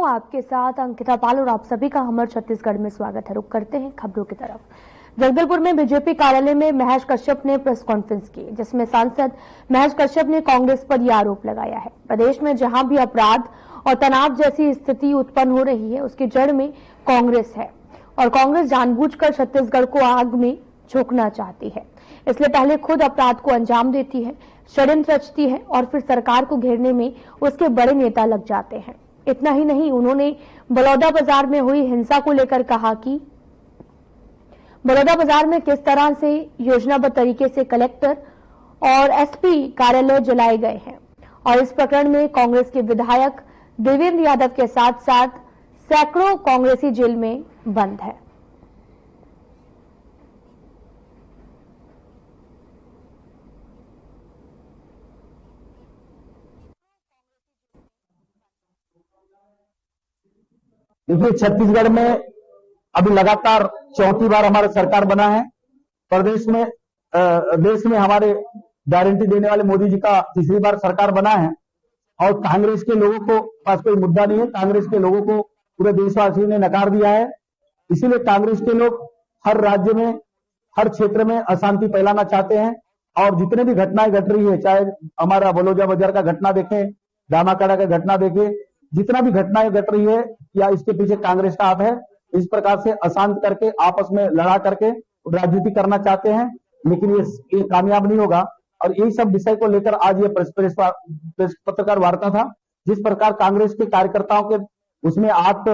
हूं आपके साथ अंकिता पाल और आप सभी का हमर छत्तीसगढ़ में स्वागत है। रुक करते हैं खबरों की तरफ। जगदलपुर में बीजेपी कार्यालय में महेश कश्यप ने प्रेस कॉन्फ्रेंस की, जिसमें सांसद महेश कश्यप ने कांग्रेस पर यह आरोप लगाया है, प्रदेश में जहां भी अपराध और तनाव जैसी स्थिति उत्पन्न हो रही है उसकी जड़ में कांग्रेस है और कांग्रेस जानबूझकर छत्तीसगढ़ को आग में झोंकना चाहती है। इसलिए पहले खुद अपराध को अंजाम देती है, षड्यंत्र रचती है और फिर सरकार को घेरने में उसके बड़े नेता लग जाते हैं। इतना ही नहीं, उन्होंने बलौदाबाजार में हुई हिंसा को लेकर कहा कि बलौदाबाजार में किस तरह से योजनाबद्ध तरीके से कलेक्टर और एसपी कार्यालय जलाए गए हैं और इस प्रकरण में कांग्रेस के विधायक देवेंद्र यादव के साथ साथ सैकड़ों कांग्रेसी जेल में बंद है। देखिए, छत्तीसगढ़ में अभी लगातार चौथी बार हमारा सरकार बना है। प्रदेश में देश में हमारे गारंटी देने वाले मोदी जी का तीसरी बार सरकार बना है और कांग्रेस के लोगों को पास कोई मुद्दा नहीं है। कांग्रेस के लोगों को पूरे देशवासियों ने नकार दिया है। इसीलिए कांग्रेस के लोग हर राज्य में, हर क्षेत्र में अशांति फैलाना चाहते हैं और जितने भी घटनाएं घट रही है, चाहे हमारा बलौदाबाजार का घटना देखें, दामाकाड़ा का घटना देखें, जितना भी घटनाएं घट रही है या इसके पीछे कांग्रेस का हाथ है। इस प्रकार से अशांत करके आपस में लड़ा करके राजनीति करना चाहते हैं, लेकिन ये कामयाब नहीं होगा। और यही सब विषय को लेकर आज ये प्रेस पत्रकार वार्ता था। जिस प्रकार कांग्रेस के कार्यकर्ताओं के उसमें हाथ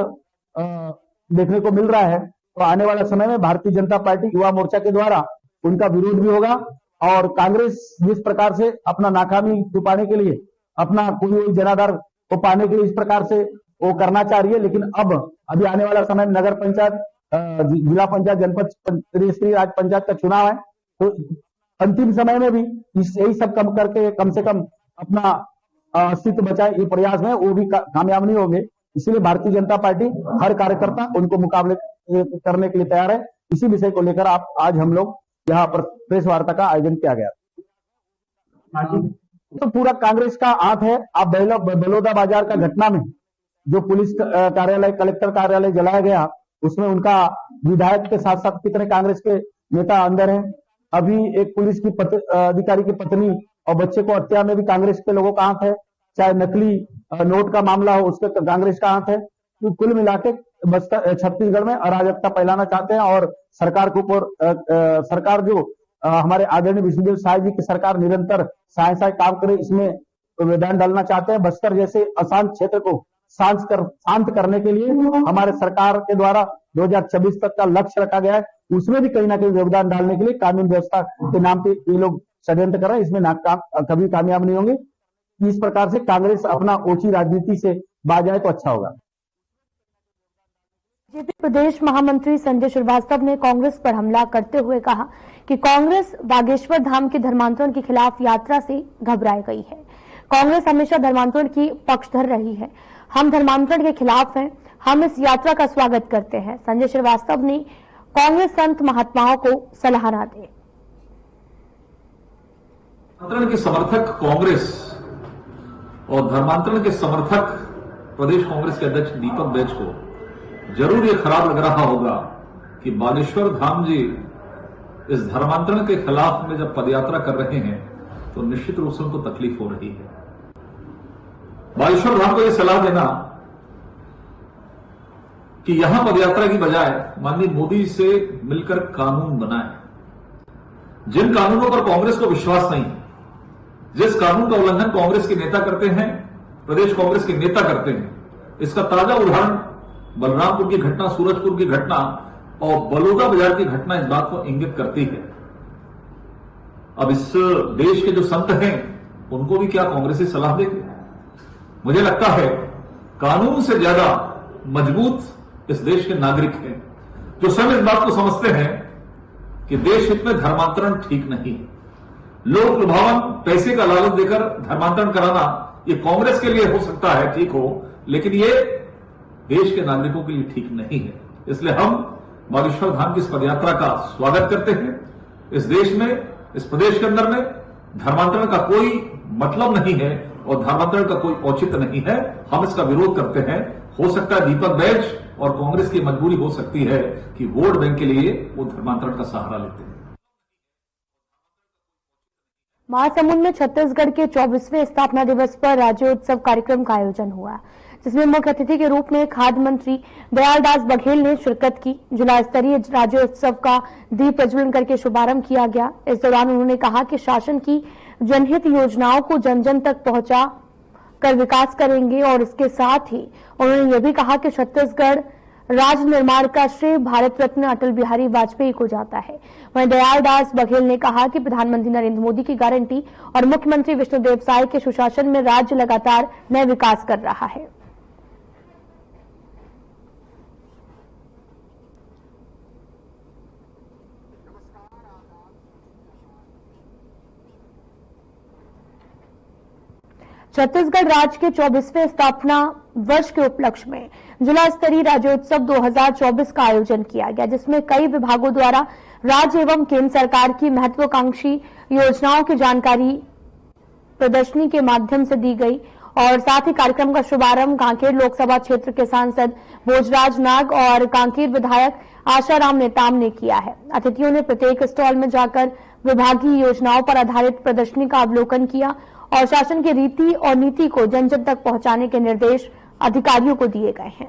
देखने को मिल रहा है, तो आने वाला समय में भारतीय जनता पार्टी युवा मोर्चा के द्वारा उनका विरोध भी होगा और कांग्रेस जिस प्रकार से अपना नाकामी छुपाने के लिए, अपना कोई जनाधार को पाने के लिए इस प्रकार से वो करना चाह रही है, लेकिन अभी आने वाला समय में नगर पंचायत, जिला पंचायत, जनपद त्रिस्तरीय राज पंचायत का चुनाव है, तो अंतिम समय में भी यही सब कम करके कम से कम अपना अस्तित्व बचाए ये प्रयास में वो भी कामयाब नहीं होंगे। इसलिए भारतीय जनता पार्टी हर कार्यकर्ता उनको मुकाबले करने के लिए तैयार है। इसी विषय को लेकर आज हम लोग यहाँ पर प्रेस वार्ता का आयोजन किया गया। तो पूरा कांग्रेस का हाथ है। आप बलौदाबाजार का घटना में जो पुलिस कार्यालय, कलेक्टर कार्यालय जलाया गया, उसमें उनका विधायक के साथ साथ कितने कांग्रेस के नेता अंदर हैं। अभी एक पुलिस की अधिकारी की पत्नी और बच्चे को हत्या में भी कांग्रेस के लोगों का हाथ है। चाहे नकली नोट का मामला हो, उसके कांग्रेस का हाथ है। तो कुल मिलाके छत्तीसगढ़ में अराजकता फैलाना चाहते हैं और सरकार के ऊपर सरकार जो हमारे आदरणीय विष्णुदेव साय जी की सरकार निरंतर साय काम करे, इसमें विधान डालना चाहते हैं। बस्तर जैसे अशांत क्षेत्र को शांत करने के लिए हमारे सरकार के द्वारा 2026 तक का लक्ष्य रखा गया है। उसमें भी कहीं ना कहीं योगदान डालने के लिए कानून व्यवस्था के नाम पे ये लोग षड्यंत्र कर रहे हैं। इसमें कभी कामयाब नहीं होंगे। इस प्रकार से कांग्रेस अपना ओछी राजनीति से बाज आए तो अच्छा होगा। बीजेपी प्रदेश महामंत्री संजय श्रीवास्तव ने कांग्रेस पर हमला करते हुए कहा कि कांग्रेस बागेश्वर धाम के धर्मांतरण के खिलाफ यात्रा से घबराई गई है। कांग्रेस हमेशा धर्मांतरण की पक्षधर रही है। हम धर्मांतरण के खिलाफ हैं। हम इस यात्रा का स्वागत करते हैं। संजय श्रीवास्तव ने कांग्रेस संत महात्माओं को सलाहना दी। धर्मांतरण के समर्थक कांग्रेस और धर्मांतरण के समर्थक प्रदेश कांग्रेस के अध्यक्ष दीपक बैज को जरूर ये खराब लग रहा होगा कि बागेश्वर धाम जी इस धर्मांतरण के खिलाफ में जब पदयात्रा कर रहे हैं तो निश्चित रूप से उनको तकलीफ हो रही है। बागेश्वर धाम को यह सलाह देना कि यहां पदयात्रा की बजाय माननीय मोदी से मिलकर कानून बनाए। जिन कानूनों पर कांग्रेस को विश्वास नहीं, जिस कानून का उल्लंघन कांग्रेस के नेता करते हैं, प्रदेश कांग्रेस के नेता करते हैं, इसका ताजा उदाहरण बलरामपुर की घटना, सूरजपुर की घटना और बलौदाबाजार की घटना इस बात को इंगित करती है। अब इस देश के जो संत हैं उनको भी क्या कांग्रेस ही सलाह देगी? मुझे लगता है कानून से ज्यादा मजबूत इस देश के नागरिक हैं जो स्वयं इस बात को समझते हैं कि देश हित में धर्मांतरण ठीक नहीं है। लोक लुभावन पैसे का लालच देकर धर्मांतरण कराना ये कांग्रेस के लिए हो सकता है ठीक हो, लेकिन ये देश के नागरिकों के लिए ठीक नहीं है। इसलिए हम बागेश्वर धाम की इस पदयात्रा का स्वागत करते हैं। इस देश में, इस प्रदेश के अंदर में धर्मांतरण का कोई मतलब नहीं है और धर्मांतरण का कोई औचित्य नहीं है। हम इसका विरोध करते हैं। हो सकता है दीपक बैज और कांग्रेस की मजबूरी हो सकती है कि वोट बैंक के लिए वो धर्मांतरण का सहारा लेते हैं। महासमुंद में छत्तीसगढ़ के 24वें स्थापना दिवस पर राज्योत्सव कार्यक्रम का आयोजन हुआ, जिसमें मुख्य अतिथि के रूप में खाद्य मंत्री दयालदास बघेल ने शिरकत की। जिला स्तरीय राज्योत्सव का दीप प्रज्वलन करके शुभारंभ किया गया। इस दौरान उन्होंने कहा कि शासन की जनहित योजनाओं को जन जन तक पहुंचा कर विकास करेंगे और इसके साथ ही उन्होंने यह भी कहा कि छत्तीसगढ़ राज्य निर्माण का श्रेय भारत रत्न अटल बिहारी वाजपेयी को जाता है। वहीं दयालदास बघेल ने कहा कि प्रधानमंत्री नरेंद्र मोदी की गारंटी और मुख्यमंत्री विष्णुदेव साय के सुशासन में राज्य लगातार नए विकास कर रहा है। छत्तीसगढ़ राज्य के 24वें स्थापना वर्ष के उपलक्ष्य में जिला स्तरीय राज्योत्सव 2024 का आयोजन किया गया, जिसमें कई विभागों द्वारा राज्य एवं केंद्र सरकार की महत्वाकांक्षी योजनाओं की जानकारी प्रदर्शनी के माध्यम से दी गई और साथ ही कार्यक्रम का शुभारंभ कांकेर लोकसभा क्षेत्र के सांसद भोजराज नाग और कांकेर विधायक आशाराम नेताम ने किया है। अतिथियों ने प्रत्येक स्टॉल में जाकर विभागीय योजनाओं पर आधारित प्रदर्शनी का अवलोकन किया और शासन की रीति और नीति को जन जन तक पहुंचाने के निर्देश अधिकारियों को दिए गए हैं।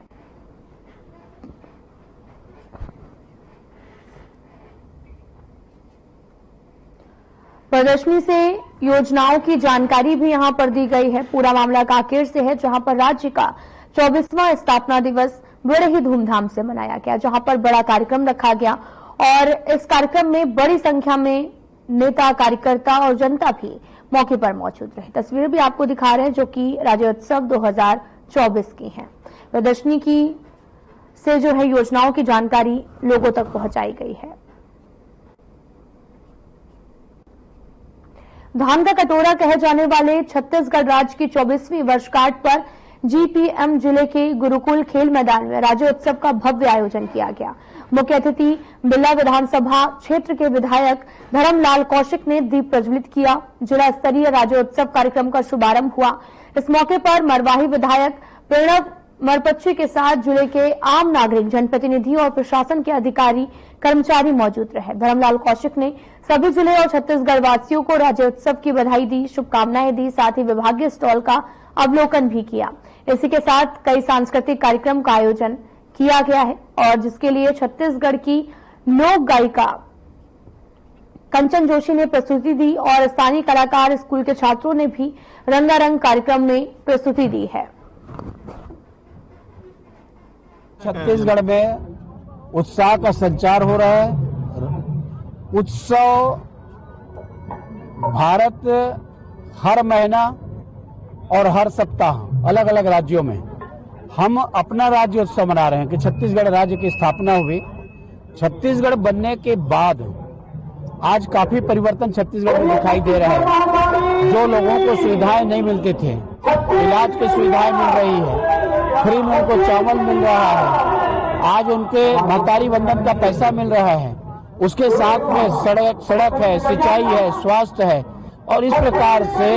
प्रदर्शनी से योजनाओं की जानकारी भी यहां पर दी गई है। पूरा मामला कांकेर से है, जहां पर राज्य का 24वां स्थापना दिवस बड़े ही धूमधाम से मनाया गया, जहां पर बड़ा कार्यक्रम रखा गया और इस कार्यक्रम में बड़ी संख्या में नेता, कार्यकर्ता और जनता भी मौके पर मौजूद रहे। तस्वीरें भी आपको दिखा रहे हैं जो कि राज्योत्सव 2024 की हैं। प्रदर्शनी की से जो है योजनाओं की जानकारी लोगों तक पहुंचाई गई है। धान का कटोरा कहे जाने वाले छत्तीसगढ़ राज्य की 24वीं वर्षगांठ पर जीपीएम जिले के गुरुकुल खेल मैदान में राज्योत्सव का भव्य आयोजन किया गया। मुख्य अतिथि बिल्ला विधानसभा क्षेत्र के विधायक धर्मलाल कौशिक ने दीप प्रज्वलित किया। जिला स्तरीय राज्योत्सव कार्यक्रम का शुभारंभ हुआ। इस मौके पर मरवाही विधायक प्रणव मरपच्ची के साथ जिले के आम नागरिक, जनप्रतिनिधि और प्रशासन के अधिकारी कर्मचारी मौजूद रहे। धर्मलाल कौशिक ने सभी जिले और छत्तीसगढ़ वासियों को राज्योत्सव की बधाई दी, शुभकामनाएं दी, साथ ही विभागीय स्टॉल का अवलोकन भी किया। इसी के साथ कई सांस्कृतिक कार्यक्रम का आयोजन किया गया है और जिसके लिए छत्तीसगढ़ की लोक गायिका कंचन जोशी ने प्रस्तुति दी और स्थानीय कलाकार स्कूल के छात्रों ने भी रंगारंग कार्यक्रम में प्रस्तुति दी है। छत्तीसगढ़ में उत्साह का संचार हो रहा है। उत्सव भारत हर महीना और हर सप्ताह अलग अलग राज्यों में हम अपना राज्य उत्सव मना रहे हैं कि छत्तीसगढ़ राज्य की स्थापना हुई। छत्तीसगढ़ बनने के बाद आज काफी परिवर्तन छत्तीसगढ़ में दिखाई दे रहा है। जो लोगों को सुविधाएं नहीं मिलती थी, इलाज की सुविधाएं मिल रही है, फ्री में उनको चावल मिल रहा है, आज उनके महतारी वंदन का पैसा मिल रहा है, उसके साथ में सड़क है, सिंचाई है, स्वास्थ्य है और इस प्रकार से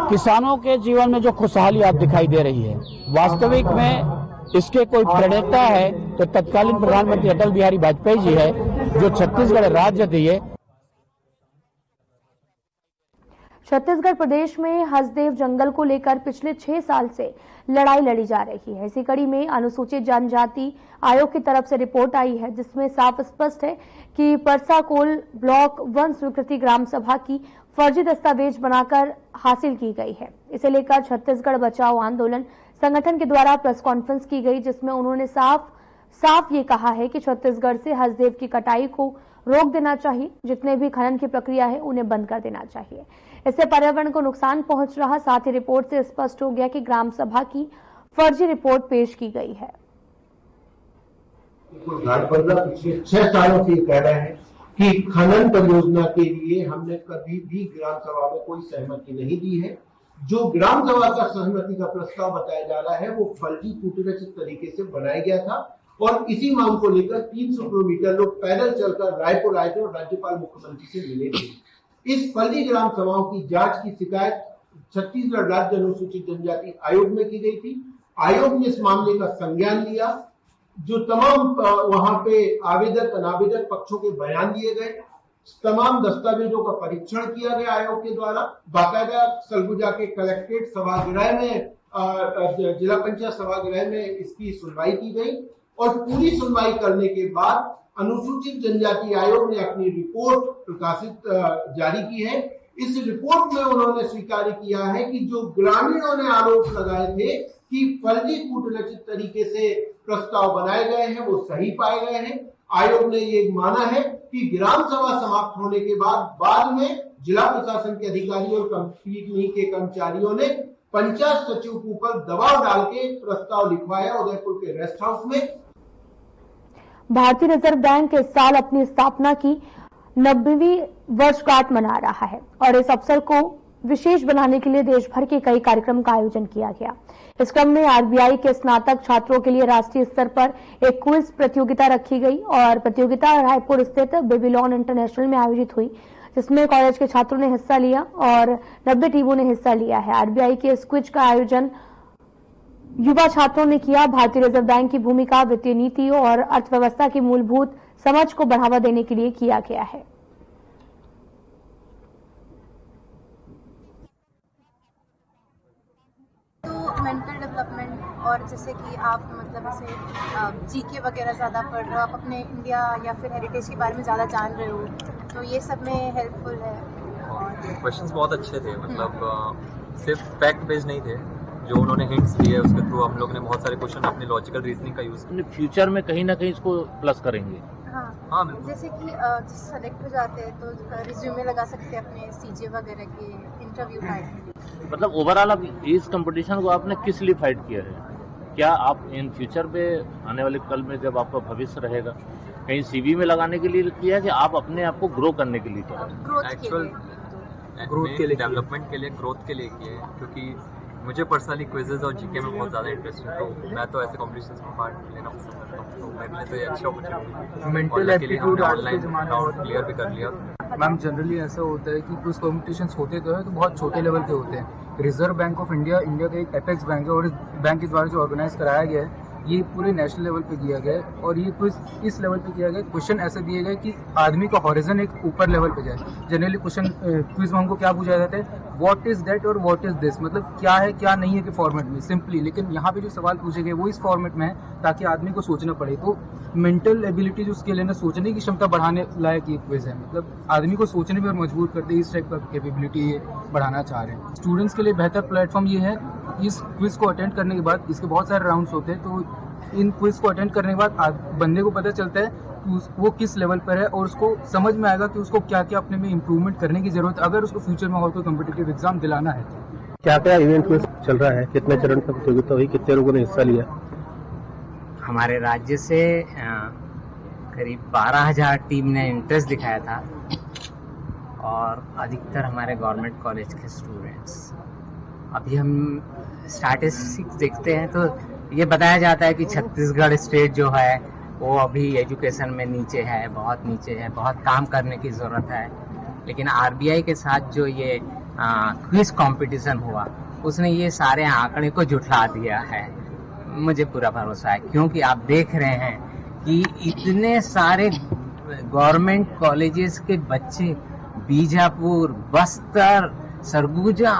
किसानों के जीवन में जो खुशहाली आप दिखाई दे रही है, वास्तविक में इसके कोई प्रणेता है तो तत्कालीन प्रधानमंत्री अटल बिहारी वाजपेयी जी है, जो छत्तीसगढ़ राज्य दिए। छत्तीसगढ़ प्रदेश में हसदेव जंगल को लेकर पिछले 6 साल से लड़ाई लड़ी जा रही है। इसी कड़ी में अनुसूचित जनजाति आयोग की तरफ से रिपोर्ट आई है, जिसमें साफ स्पष्ट है कि परसाकोल ब्लॉक वन स्वीकृति ग्राम सभा की फर्जी दस्तावेज बनाकर हासिल की गई है। इसे लेकर छत्तीसगढ़ बचाओ आंदोलन संगठन के द्वारा प्रेस कॉन्फ्रेंस की गई, जिसमें उन्होंने साफ ये कहा है कि छत्तीसगढ़ से हसदेव की कटाई को रोक देना चाहिए। जितने भी खनन की प्रक्रिया है उन्हें बंद कर देना चाहिए। इससे पर्यावरण को नुकसान पहुंच रहा। साथ ही रिपोर्ट से स्पष्ट हो गया कि ग्राम सभा की फर्जी रिपोर्ट पेश की गई है। पिछले 6 सालों से कह रहे हैं कि खनन परियोजना के लिए हमने कभी भी ग्राम सभा में कोई सहमति नहीं दी है। जो ग्राम सभा का सहमति का प्रस्ताव बताया जा रहा है वो फर्जी कूटरचित तरीके से बनाया गया था और इसी मांग को लेकर 300 किलोमीटर लोग पैदल चलकर रायपुर आए थे और राज्यपाल मुख्यमंत्री से मिले थे। इस फर्जी ग्राम सभाओं की जांच की शिकायत छत्तीसगढ़ राज्य अनुसूचित जनजाति आयोग में की गई थी। आयोग ने इस मामले का संज्ञान लिया। जो तमाम वहां पे आवेदक अनावेदक पक्षों के बयान दिए गए, तमाम दस्तावेजों का परीक्षण किया गया आयोग के द्वारा। बाकायदा सरगुजा के कलेक्ट्रेट सभागृह में, जिला पंचायत सभागृह में इसकी सुनवाई की गई और पूरी सुनवाई करने के बाद अनुसूचित जनजाति आयोग ने अपनी रिपोर्ट प्रकाशित जारी की है। इस रिपोर्ट में उन्होंने स्वीकार किया है कि जो ग्रामीणों ने आरोप लगाए थे कि फर्जी कूटरचित तरीके से प्रस्ताव बनाए गए हैं, वो सही पाए गए हैं। आयोग ने ये माना है कि ग्राम सभा समाप्त होने के बाद में जिला प्रशासन के अधिकारियों और कंपनी के कर्मचारियों ने पंचायत सचिव के ऊपर दबाव डाल के प्रस्ताव लिखवाया उदयपुर के रेस्ट हाउस में। भारतीय रिजर्व बैंक इस साल अपनी स्थापना की 90वीं वर्षगांठ मना रहा है और इस अवसर को विशेष बनाने के लिए देश भर के कई कार्यक्रम का आयोजन किया गया। इस क्रम में आरबीआई के स्नातक छात्रों के लिए राष्ट्रीय स्तर पर एक क्विज प्रतियोगिता रखी गई और प्रतियोगिता रायपुर स्थित बेबीलोन इंटरनेशनल में आयोजित हुई, जिसमें कॉलेज के छात्रों ने हिस्सा लिया और 90 टीमों ने हिस्सा लिया है। आरबीआई के इस क्विज का आयोजन युवा छात्रों ने किया। भारतीय रिजर्व बैंक की भूमिका वित्तीय नीतियों और अर्थव्यवस्था की मूलभूत समझ को बढ़ावा देने के लिए किया गया है। तो मेंटल डेवलपमेंट और जैसे कि आप मतलब जैसे जीके वगैरह ज़्यादा पढ़ रहे हो, आप अपने इंडिया या फिर हेरिटेज के बारे में ज़्यादा जान रहे हो, तो ये सब में हेल्पफुल है। और क्वेश्चंस बहुत अच्छे थे, मतलब सिर्फ फैक्ट बेस्ड नहीं थे, जो उन्होंने हिंट्स दिए उसके थ्रू हम लोग ने बहुत सारे क्वेश्चन अपने लॉजिकल रीजनिंग का यूज किया। फ्यूचर में कहीं ना कहीं इसको प्लस करेंगे। हाँ जैसे कि सेलेक्ट हो जाते हैं तो रिज्यूमे लगा सकते हैं अपने सीजे वगैरह के इंटरव्यू टाइम। मतलब ओवरऑल अब इस कंपटीशन को आपने किस लिए फाइट किया है? क्या आप इन फ्यूचर पे आने वाले कल में जब आपका भविष्य रहेगा कहीं सीवी में लगाने के लिए किया है कि आप अपने आप को ग्रो करने के लिए किया? ग्रोथ के लिए, डेवलपमेंट के लिए, ग्रोथ के लिए किया है, क्योंकि मुझे पर्सनली क्विजेज और जीके में बहुत ज़्यादा इंटरेस्ट है, तो मैं तो ऐसे कॉम्पिटिशन्स में पार्ट लेना पसंद करता हूँ, तो मेरे लिए तो ये अच्छी अपॉर्चुनिटी है। Mental aptitude online doubt clear भी कर लिया। मैम जनरली ऐसा होता है कि कुछ कॉम्पिटिशन्स होते तो है तो बहुत छोटे लेवल के होते हैं। रिजर्व बैंक ऑफ इंडिया का एक एपेक्स बैंक है और इस बैंक के द्वारा जो ऑर्गेनाइज कराया गया है ये पूरे नेशनल लेवल पे किया गया है और ये कुछ इस लेवल पे किया गया। क्वेश्चन ऐसे दिए गए कि आदमी का हॉरिजन एक ऊपर लेवल पे जाए। जनरली क्वेश्चन क्विज में हमको क्या पूछा जाता है, व्हाट इज दैट और व्हाट इज दिस, मतलब क्या है क्या नहीं है के फॉर्मेट में सिंपली। लेकिन यहाँ पे जो सवाल पूछे गए वो इस फॉर्मेट में है ताकि आदमी को सोचना पड़े। तो मेंटल एबिलिटी जो स्किल है ना, सोचने की क्षमता बढ़ाने लायक ये क्विज है, मतलब आदमी को सोचने पर मजबूर करते इस टाइप का कैपेबिलिटी ये बढ़ाना चाह रहे हैं। स्टूडेंट्स के लिए बेहतर प्लेटफॉर्म ये है, इस क्विज को अटेंड करने के बाद इसके बहुत सारे राउंड्स होते हैं, तो इन क्विज को अटेंड करने के बाद बंदे को पता चलता है कि वो किस लेवल पर है और उसको समझ में आएगा कि उसको क्या क्या अपने में इम्प्रूवमेंट करने की जरूरत है अगर उसको फ्यूचर में और कोई कॉम्पिटिटिव एग्जाम दिलाना है। क्या क्या इवेंट में चल रहा है, कितने चरण का प्रतियोगिता हुई, कितने लोगों ने हिस्सा लिया? हमारे राज्य से करीब 12,000 टीम ने इंटरेस्ट दिखाया था और अधिकतर हमारे गवर्नमेंट कॉलेज के स्टूडेंट्स। अभी हम स्टैटिस्टिक्स देखते हैं तो ये बताया जाता है कि छत्तीसगढ़ स्टेट जो है वो अभी एजुकेशन में नीचे है, बहुत नीचे है, बहुत काम करने की ज़रूरत है। लेकिन आरबीआई के साथ जो ये क्विज कंपटीशन हुआ उसने ये सारे आंकड़े को जुटला दिया है। मुझे पूरा भरोसा है क्योंकि आप देख रहे हैं कि इतने सारे गवर्नमेंट कॉलेजेस के बच्चे बीजापुर, बस्तर, सरगुजा,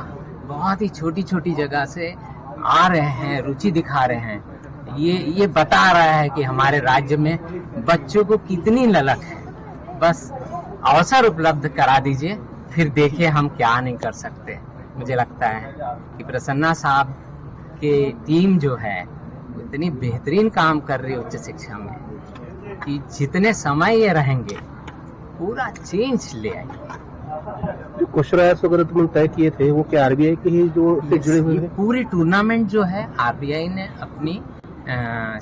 बहुत ही छोटी छोटी जगह से आ रहे हैं, रुचि दिखा रहे हैं। ये बता रहा है कि हमारे राज्य में बच्चों को कितनी ललक है। बस अवसर उपलब्ध करा दीजिए, फिर देखिए हम क्या नहीं कर सकते। मुझे लगता है कि प्रसन्ना साहब के टीम जो है इतनी बेहतरीन काम कर रही है उच्च शिक्षा में कि जितने समय ये रहेंगे पूरा चेंज ले आएंगे। जो क्वेश्चन आंसर वगैरह तुमने तय किए थे वो क्या आरबीआई के ही जो से जुड़े हुए हैं? पूरी टूर्नामेंट जो है आरबीआई ने अपनी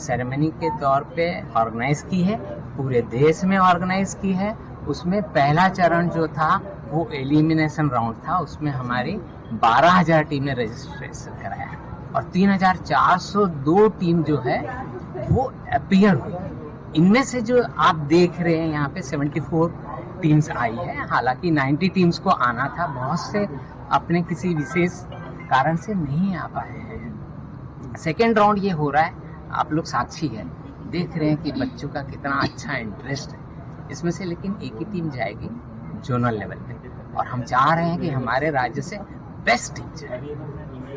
सेरेमनी के तौर पे ऑर्गेनाइज की है, पूरे देश में ऑर्गेनाइज की है। उसमें पहला चरण जो था वो एलिमिनेशन राउंड था, उसमें हमारी 12,000 टीम ने रजिस्ट्रेशन कराया और 3,402 टीम जो है वो अपीयर हुई। इनमें से जो आप देख रहे हैं यहाँ पे 74 टीम्स आई है, हालांकि 90 टीम्स को आना था, बहुत से अपने किसी विशेष कारण से नहीं आ पाए हैं। सेकेंड राउंड ये हो रहा है, आप लोग साक्षी है, देख रहे हैं कि बच्चों का कितना अच्छा इंटरेस्ट है इसमें से। लेकिन एक ही टीम जाएगी जोनल लेवल पे, और हम चाह रहे हैं कि हमारे राज्य से बेस्ट टीम जाए,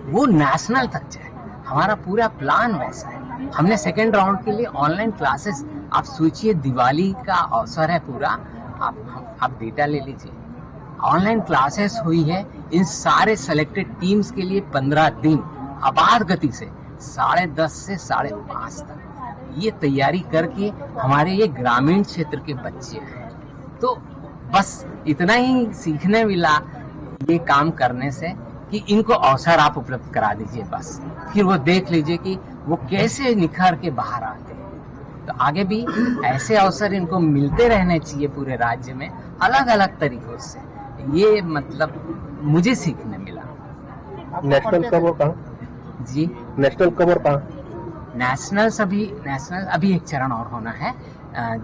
वो नेशनल तक जाए। हमारा पूरा प्लान वैसा है। हमने सेकेंड राउंड के लिए ऑनलाइन क्लासेस, आप सोचिए दिवाली का अवसर है पूरा, आप डेटा ले लीजिए, ऑनलाइन क्लासेस हुई है इन सारे सेलेक्टेड टीम्स के लिए 15 दिन अबाध गति से 10:30 से 5:30 तक ये तैयारी करके हमारे ये ग्रामीण क्षेत्र के बच्चे हैं। तो बस इतना ही सीखने मिला ये काम करने से कि इनको अवसर आप उपलब्ध करा दीजिए बस, फिर वो देख लीजिए कि वो कैसे निखर के बाहर आते हैं। तो आगे भी ऐसे अवसर इनको मिलते रहने चाहिए पूरे राज्य में अलग अलग तरीकों से। ये मतलब मुझे सीखने मिला। नेशनल कब और कहाँ जी? नेशनल कब और कहाँ? नेशनल अभी एक चरण और होना है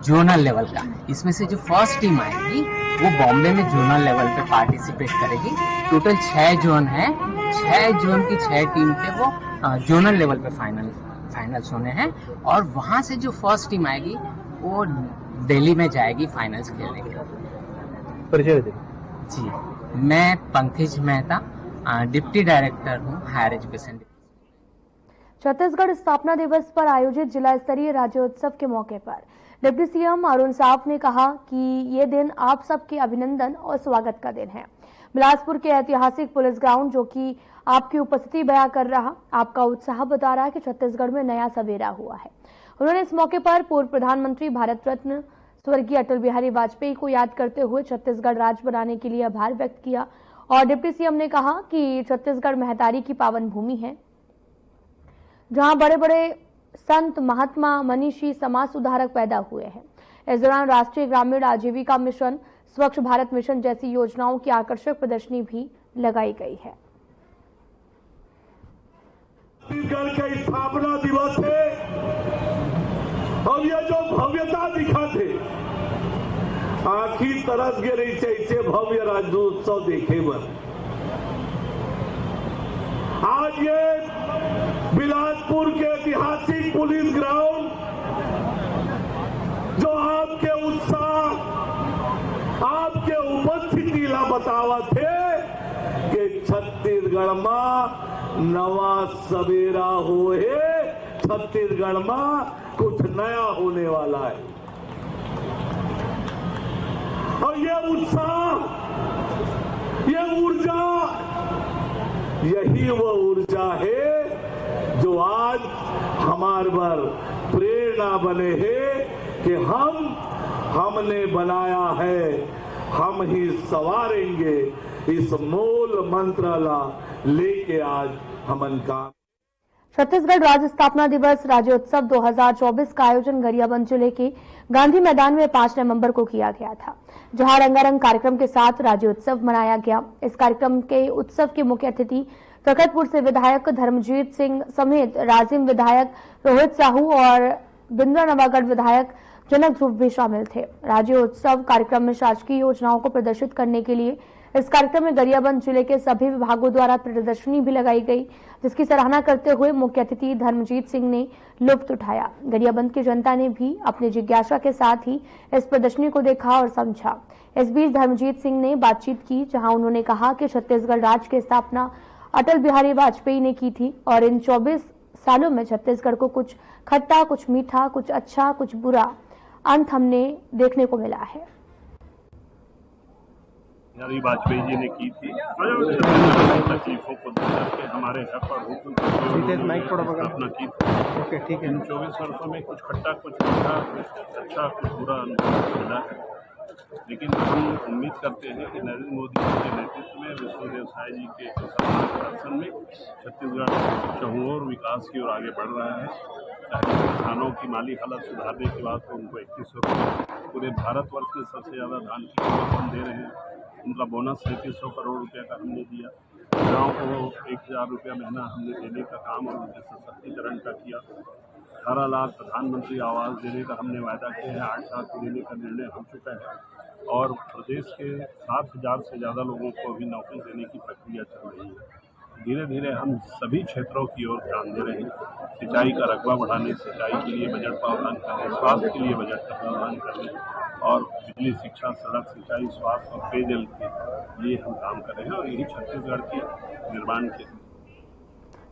जोनल लेवल का। इसमें से जो फर्स्ट टीम आएगी वो बॉम्बे में जोनल लेवल पे पार्टिसिपेट करेगी। टोटल 6 जोन है, 6 जोन की 6 टीम पे वो जोनल लेवल पे फाइनल्स होने हैं, और वहां से जो फर्स्ट टीम आएगी वो दिल्ली में जाएगी फाइनल्स खेलने के लिए। परिचय दे। जी, मैं पंकज मेहता, डिप्टी डायरेक्टर हूँ हायर एजुकेशन। छत्तीसगढ़ स्थापना दिवस पर आयोजित जिला स्तरीय राज्योत्सव के मौके पर डिप्टी सीएम अरुण साव ने कहा कि ये दिन आप सबके अभिनंदन और स्वागत का दिन है। बिलासपुर के ऐतिहासिक पुलिस ग्राउंड जो कि आपकी उपस्थिति बयां कर रहा, आपका उत्साह बता रहा है कि छत्तीसगढ़ में नया सवेरा हुआ है। उन्होंने इस मौके पर पूर्व प्रधानमंत्री भारत रत्न स्वर्गीय अटल बिहारी वाजपेयी को याद करते हुए छत्तीसगढ़ राज्य बनाने के लिए आभार व्यक्त किया, और डिप्टी सीएम ने कहा कि छत्तीसगढ़ महतारी की पावन भूमि है जहां बड़े बड़े संत, महात्मा, मनीषी, समाज सुधारक पैदा हुए हैं। इस दौरान राष्ट्रीय ग्रामीण आजीविका मिशन, स्वच्छ भारत मिशन जैसी योजनाओं की आकर्षक प्रदर्शनी भी लगाई गई है। छत्तीसगढ़ का स्थापना दिवस है और ये जो भव्यता दिखाते आखिर तरस गे रही चाहिए भव्य राज्योत्सव देखे बर। आज ये बिलासपुर के ऐतिहासिक पुलिस ग्राउंड जो आपके उत्साह, आपके उपस्थिति ला बतावा थे कि छत्तीसगढ़ में नवा सवेरा होए, छत्तीसगढ़ में कुछ नया होने वाला है। और ये उत्साह, ये ऊर्जा, यही वो ऊर्जा है जो आज हमारे पर प्रेरणा बने है कि हमने बनाया है, हम ही सवारेंगे इस मूल मंत्र ला लेके आज हमन काम। छत्तीसगढ़ राज्य स्थापना दिवस राज्योत्सव 2024 का आयोजन गरियाबंद जिले के गांधी मैदान में 5 नवंबर को किया गया था, जहां रंगारंग कार्यक्रम के साथ राज्योत्सव मनाया गया। इस कार्यक्रम के उत्सव के मुख्य अतिथि तखतपुर से विधायक धर्मजीत सिंह समेत राजिम विधायक रोहित साहू और बिंद्रा नवागढ़ विधायक जनक ध्रुव भी शामिल थे। राज्योत्सव कार्यक्रम में शासकीय योजनाओं को प्रदर्शित करने के लिए इस कार्यक्रम में गरियाबंद जिले के सभी विभागों द्वारा प्रदर्शनी भी लगाई गई, जिसकी सराहना करते हुए मुख्य अतिथि धर्मजीत सिंह ने लुत्फ उठाया। गरियाबंद की जनता ने भी अपनी जिज्ञासा के साथ ही इस प्रदर्शनी को देखा और समझा। इस बीच धर्मजीत सिंह ने बातचीत की, जहां उन्होंने कहा कि छत्तीसगढ़ राज्य की स्थापना अटल बिहारी वाजपेयी ने की थी और इन 24 सालों में छत्तीसगढ़ को कुछ खट्टा, कुछ मीठा, कुछ अच्छा, कुछ बुरा अंत हमने देखने को मिला है। वाजपेयी जी ने की थी, तकलीफों को दूर करके हमारे हक और हुक्म स्थापना की थी। ठीक है, इन 24 वर्षों में कुछ खट्टा, कुछ मीठा, कुछ अच्छा, कुछ बुरा अनुभव मिला है, लेकिन हम उम्मीद करते हैं कि नरेंद्र मोदी जी के नेतृत्व में, विष्णुदेव साय जी के शासन में छत्तीसगढ़ चहुओर विकास की ओर आगे बढ़ रहा है। किसानों की माली हालत सुधारने के बाद तो उनको 2100 रुपये, पूरे भारतवर्ष में सबसे ज़्यादा धान की कीमत हम दे रहे हैं, उनका बोनस 3300 करोड़ रुपये का हमने दिया। गाँव को 1000 रुपया महीना हमने देने का काम और उनके सशक्तिकरण का किया। 18 लाख प्रधानमंत्री आवास देने का हमने वायदा किया है, 8 लाख देने का निर्णय हो चुका है और प्रदेश के 7000 से ज़्यादा लोगों को अभी नौकरी देने की प्रक्रिया चल रही है। धीरे धीरे हम सभी क्षेत्रों की ओर ध्यान दे रहे हैं। सिंचाई का रकबा बढ़ाने, सिंचाई के लिए बजट प्रावधान करने, स्वास्थ्य के लिए बजट का प्रावधान करने और बिजली, शिक्षा, सड़क, सिंचाई, स्वास्थ्य और पेयजल के लिए हम काम कर रहे हैं और यही छत्तीसगढ़ के निर्माण के।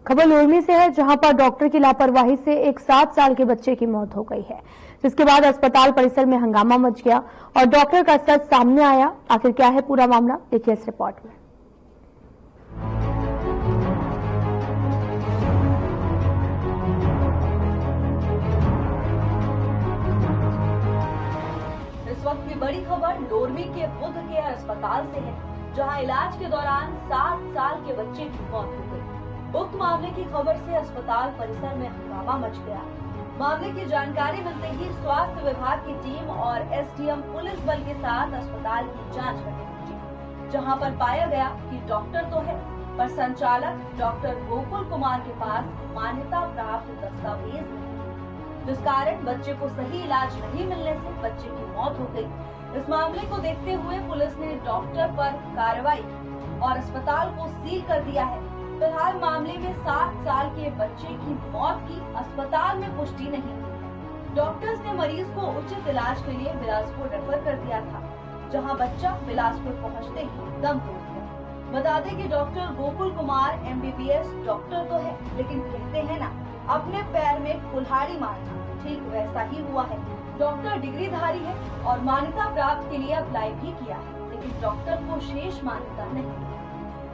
खबर लोरमी से है, जहां पर डॉक्टर की लापरवाही से एक 7 साल के बच्चे की मौत हो गई है, जिसके बाद अस्पताल परिसर में हंगामा मच गया और डॉक्टर का सच सामने आया। आखिर क्या है पूरा मामला, देखिए इस रिपोर्ट में। इस वक्त की बड़ी खबर लोरमी के बुद्ध केयर अस्पताल से है, जहां इलाज के दौरान 7 साल के बच्चे की मौत हो गई। उक्त मामले की खबर से अस्पताल परिसर में हंगामा मच गया। मामले की जानकारी मिलते ही स्वास्थ्य विभाग की टीम और एसडीएम पुलिस बल के साथ अस्पताल की जांच करने पहुंची, जहां पर पाया गया कि डॉक्टर तो है, पर संचालक डॉक्टर गोकुल कुमार के पास मान्यता प्राप्त दस्तावेज नहीं, जिस कारण बच्चे को सही इलाज नहीं मिलने से बच्चे की मौत हो गई। इस मामले को देखते हुए पुलिस ने डॉक्टर पर कार्रवाई और अस्पताल को सील कर दिया है। फिलहाल मामले में 7 साल के बच्चे की मौत की अस्पताल में पुष्टि नहीं। डॉक्टर्स ने मरीज को उचित इलाज के लिए बिलासपुर रेफर कर दिया था, जहां बच्चा बिलासपुर पहुंचते ही दम तोड़ गया। बता दें कि doctor Gokul Kumar MBBS doctor तो है, लेकिन कहते हैं ना, अपने पैर में कुल्हाड़ी मारना, ठीक वैसा ही हुआ है। डॉक्टर डिग्रीधारी है और मान्यता प्राप्त के लिए अप्लाई भी किया है, लेकिन डॉक्टर को शेष मान्यता नहीं।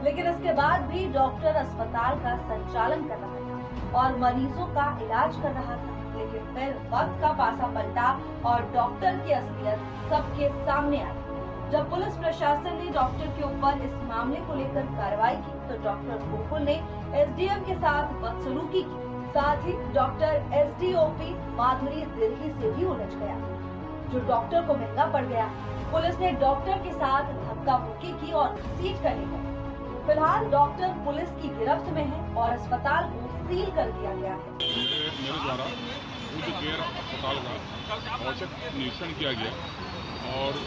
लेकिन इसके बाद भी डॉक्टर अस्पताल का संचालन कर रहा था और मरीजों का इलाज कर रहा था, लेकिन फिर वक्त का पासा पलटा और डॉक्टर की असलियत सबके सामने आई। जब पुलिस प्रशासन ने डॉक्टर के ऊपर इस मामले को लेकर कार्रवाई की, तो डॉक्टर गोकुल ने एसडीएम के साथ बदसलूकी की। साथ ही डॉक्टर एसडीओपी माधुरी दिल्ली से भी उलझ गया, जो डॉक्टर को महंगा पड़ गया। पुलिस ने डॉक्टर के साथ धक्का मुक्की की और घसीट कर ले गई। फिलहाल डॉक्टर पुलिस की गिरफ्त में है और अस्पताल को सील कर दिया गया है। मेरे द्वारा बुद्ध केयर अस्पताल का औचक निरीक्षण किया गया और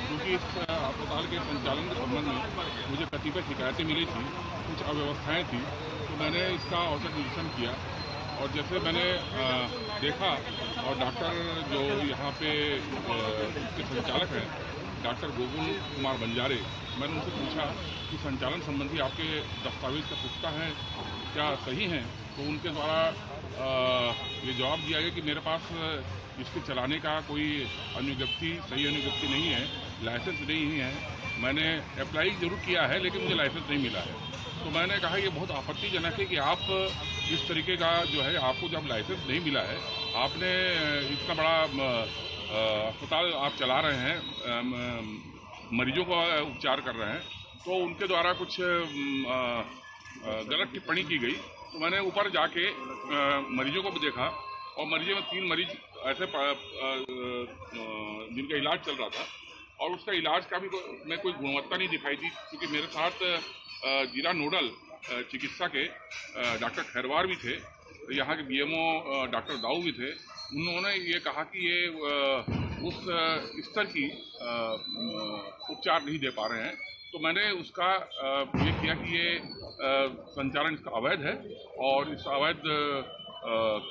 क्योंकि इस अस्पताल के संचालन के संबंध में मुझे कतिपय शिकायतें मिली थी, कुछ अव्यवस्थाएं थी, तो मैंने इसका औचक निरीक्षण किया और जैसे मैंने देखा और डॉक्टर जो यहाँ पे इसके संचालक हैं डॉक्टर गोकुल कुमार बंजारे, मैंने उनसे पूछा कि संचालन संबंधी आपके दस्तावेज का पुख्ता है, क्या सही हैं? तो उनके द्वारा ये जवाब दिया गया कि मेरे पास इसके चलाने का कोई सही अनुज्ञप्ति नहीं है, लाइसेंस नहीं है। मैंने अप्लाई जरूर किया है लेकिन मुझे लाइसेंस नहीं मिला है। तो मैंने कहा ये बहुत आपत्तिजनक है कि आप इस तरीके का जो है, आपको जब लाइसेंस नहीं मिला है, आपने इतना बड़ा अस्पताल आप चला रहे हैं, मरीजों का उपचार कर रहे हैं, तो उनके द्वारा कुछ गलत टिप्पणी की गई। तो मैंने ऊपर जाके मरीजों को भी देखा और मरीजों में 3 मरीज ऐसे जिनका इलाज चल रहा था और उसका इलाज का भी में कोई गुणवत्ता नहीं दिखाई दी, क्योंकि मेरे साथ जिला नोडल चिकित्सा के डॉक्टर खैरवार भी थे, यहाँ के बीएमओ डॉक्टर दाऊ भी थे। उन्होंने ये कहा कि ये उस स्तर की उपचार नहीं दे पा रहे हैं। तो मैंने उसका ये किया कि ये संचालन इसका अवैध है और इस अवैध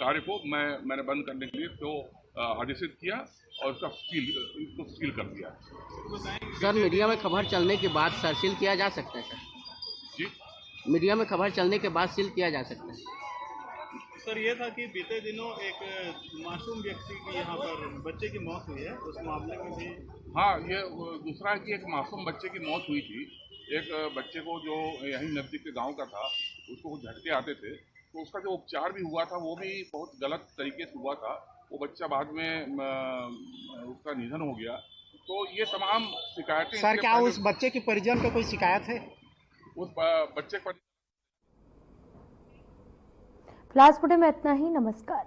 कार्य को मैंने बंद करने के लिए तो आदेशित किया और इसको सील कर दिया। सर, मीडिया में खबर चलने के बाद सर सील किया जा सकता है? सर जी, मीडिया में खबर चलने के बाद सील किया जा सकता है? सर, ये था कि बीते दिनों एक मासूम व्यक्ति की यहाँ पर बच्चे की मौत हुई है, उस मामले में भी। हाँ, ये दूसरा है कि एक मासूम बच्चे की मौत हुई थी। एक बच्चे को जो यहीं नज़दीक के गांव का था, उसको झटके आते थे, तो उसका जो उपचार भी हुआ था वो भी बहुत गलत तरीके से हुआ था। वो बच्चा बाद में उसका निधन हो गया। तो ये तमाम शिकायतें। सर, क्या उस बच्चे के परिजन को कोई शिकायत है? उस बच्चे पर फिलहाल में इतना ही। नमस्कार।